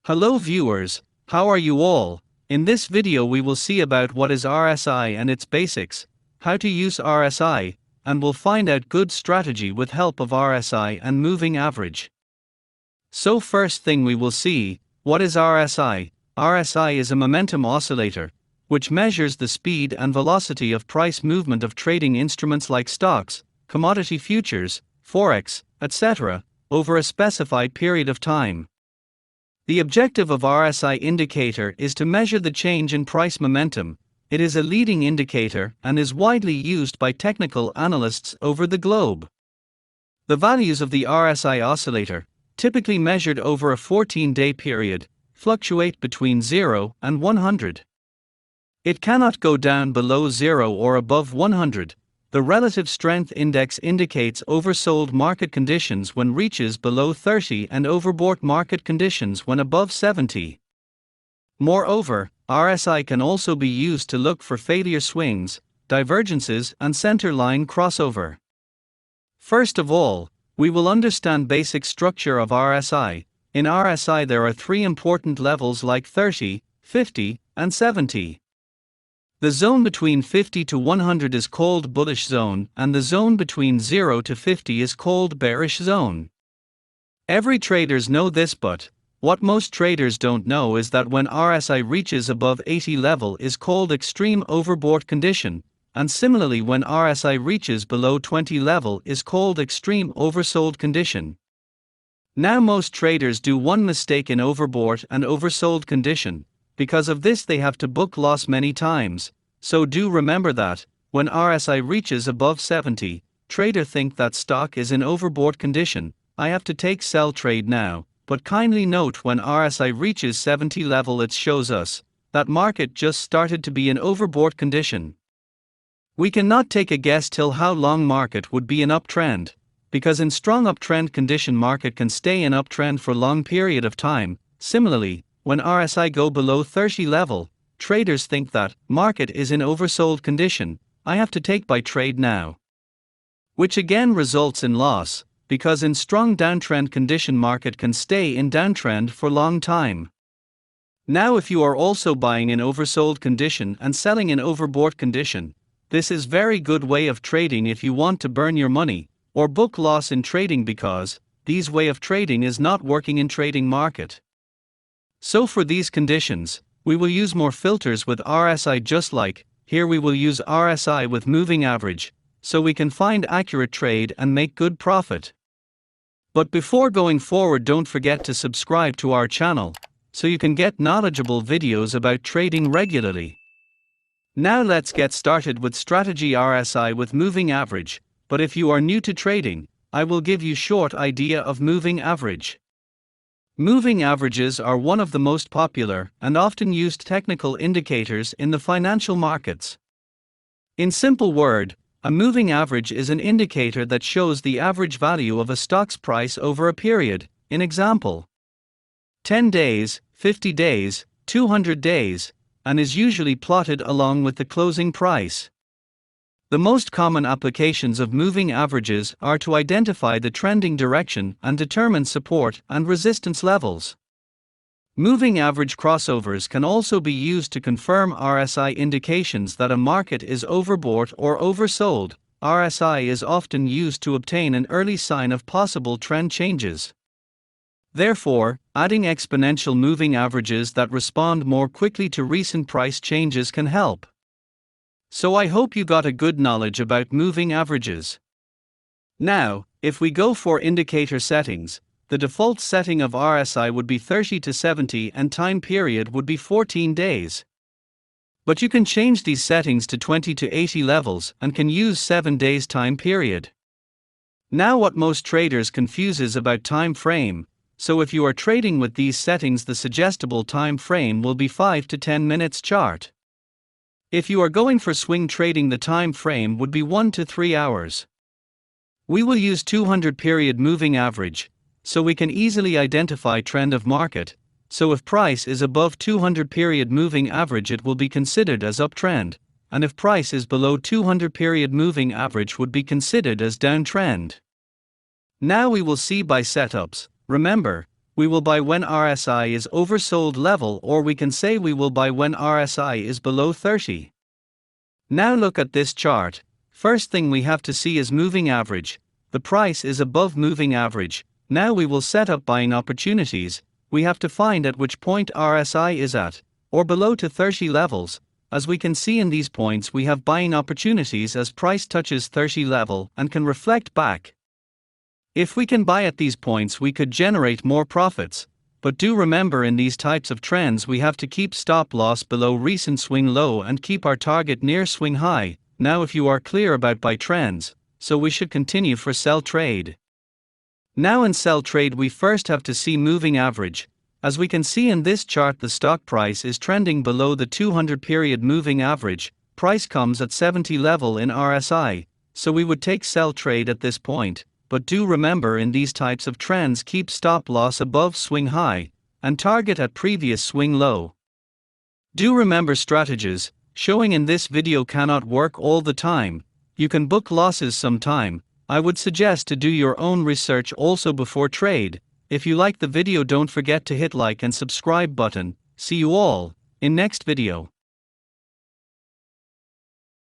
Hello viewers, how are you all? In this video we will see about what is RSI and its basics, how to use RSI, and we'll find out good strategy with help of RSI and moving average. So first thing we will see, what is RSI? RSI is a momentum oscillator, which measures the speed and velocity of price movement of trading instruments like stocks, commodity futures, forex, etc., over a specified period of time. The objective of RSI indicator is to measure the change in price momentum. It is a leading indicator and is widely used by technical analysts over the globe. The values of the RSI oscillator, typically measured over a 14-day period, fluctuate between 0 and 100. It cannot go down below 0 or above 100. The relative strength index indicates oversold market conditions when reaches below 30 and overbought market conditions when above 70. Moreover, RSI can also be used to look for failure swings, divergences, and center line crossover. First of all, we will understand basic structure of RSI. In RSI there are three important levels like 30, 50, and 70. The zone between 50 to 100 is called bullish zone, and the zone between 0 to 50 is called bearish zone. Every traders know this, but what most traders don't know is that when RSI reaches above 80 level is called extreme overbought condition, and similarly when RSI reaches below 20 level is called extreme oversold condition. Now most traders do one mistake in overbought and oversold condition. Because of this they have to book loss many times, so do remember that, when RSI reaches above 70, trader think that stock is in overbought condition, I have to take sell trade now, but kindly note when RSI reaches 70 level it shows us, that market just started to be in overbought condition. We cannot take a guess till how long market would be in uptrend, because in strong uptrend condition market can stay in uptrend for long period of time. Similarly, when RSI go below 30 level, traders think that market is in oversold condition, I have to take buy trade now. Which again results in loss, because in strong downtrend condition market can stay in downtrend for long time. Now if you are also buying in oversold condition and selling in overbought condition, this is very good way of trading if you want to burn your money, or book loss in trading because, these way of trading is not working in trading market. So for these conditions, we will use more filters with RSI just like, here we will use RSI with moving average, so we can find accurate trade and make good profit. But before going forward don't forget to subscribe to our channel, so you can get knowledgeable videos about trading regularly. Now let's get started with strategy RSI with moving average, but if you are new to trading, I will give you short idea of moving average. Moving averages are one of the most popular and often used technical indicators in the financial markets. In simple word, a moving average is an indicator that shows the average value of a stock's price over a period, in example, 10 days, 50 days, 200 days, and is usually plotted along with the closing price. The most common applications of moving averages are to identify the trending direction and determine support and resistance levels. Moving average crossovers can also be used to confirm RSI indications that a market is overbought or oversold. RSI is often used to obtain an early sign of possible trend changes. Therefore, adding exponential moving averages that respond more quickly to recent price changes can help. So I hope you got a good knowledge about moving averages. Now, if we go for indicator settings, the default setting of RSI would be 30 to 70 and time period would be 14 days. But you can change these settings to 20 to 80 levels and can use 7 days time period. Now what most traders confuses about time frame, so if you are trading with these settings the suggestible time frame will be 5 to 10 minutes chart. If you are going for swing trading the time frame would be 1 to 3 hours. We will use 200 period moving average, so we can easily identify trend of market, so if price is above 200 period moving average it will be considered as uptrend, and if price is below 200 period moving average would be considered as downtrend. Now we will see buy setups. Remember, We will buy when RSI is oversold level, or we can say we will buy when RSI is below 30. Now look at this chart. First thing we have to see is moving average. The price is above moving average. Now we will set up buying opportunities. We have to find at which point RSI is at, or below to 30 levels. As we can see in these points, we have buying opportunities as price touches 30 level and can reflect back. If we can buy at these points, we could generate more profits. But do remember, in these types of trends we have to keep stop loss below recent swing low and keep our target near swing high. Now if you are clear about buy trends, so we should continue for sell trade. Now in sell trade we first have to see moving average. As we can see in this chart, the stock price is trending below the 200 period moving average. Price comes at 70 level in RSI, so we would take sell trade at this point. But do remember, in these types of trends keep stop loss above swing high and target at previous swing low. Do remember, strategies showing in this video cannot work all the time. You can book losses sometime. I would suggest to do your own research also before trade. If you like the video, don't forget to hit like and subscribe button. See you all in next video.